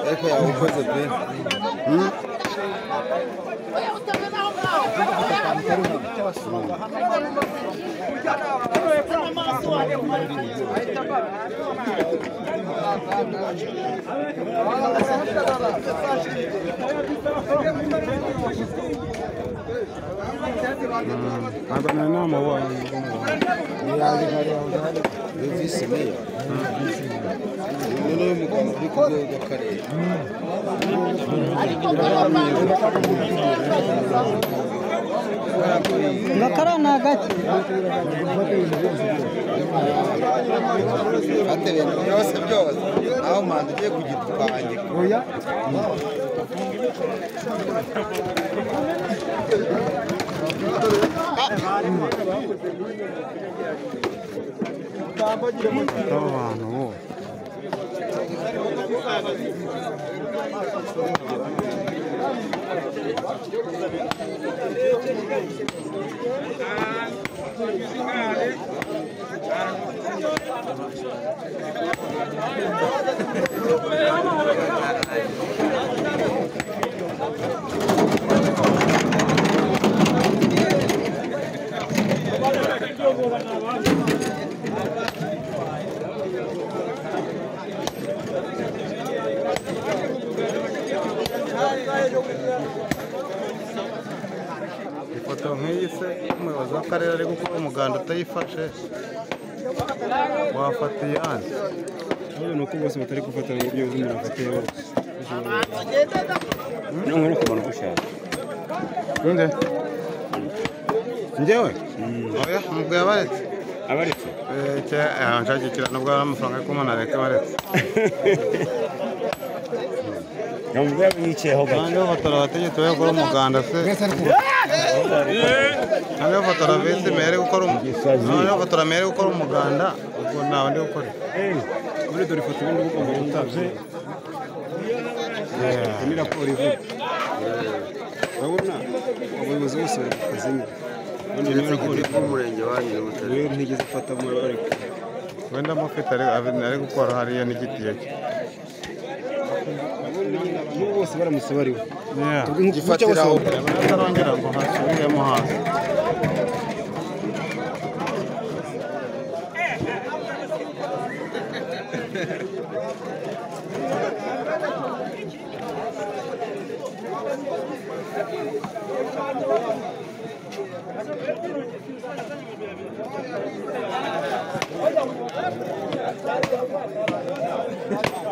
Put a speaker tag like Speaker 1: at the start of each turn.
Speaker 1: ariko yawukoze pe
Speaker 2: Agora não, mas
Speaker 1: visi meya noneho umugabo uri ku rwego rw'akarere
Speaker 3: ngakarana hagati
Speaker 1: atebe byose aho manda ugiye kugitwange
Speaker 2: oya abantu bo ifoto nk'iyi se umuyobozi w'akarere ari gukora umuganda utayifashe wafatiye hano ni uko bose batari gufata mu buryo bw'umuntu afatiye bose niyo nkuru kumanuka ushaka njyewe oya mubwo yabaretse abaretse nshakikira nubwo hari amafaranga yo kumana reka abaretse nubwo yabicayeho gato niyo fotora abategetsi bari gukora umuganda se niyo fotora visi mere gukora niyo fotora mere gukora umuganda ubwo ntawe ndi gukora muri dore ifoto ibindi ugomba gutabye ni raporo ivuga urabona abayobozi bose bari ku kazi nyine niyo raporo y'umurenge wanyu rero ntigeze ufata muri ariko wenda mufite ari gukora hariya n'igiti yake n'ubu bose baramutse bariho gifatiraho batarongera ngo hasubiremo hasi
Speaker 3: Thank you.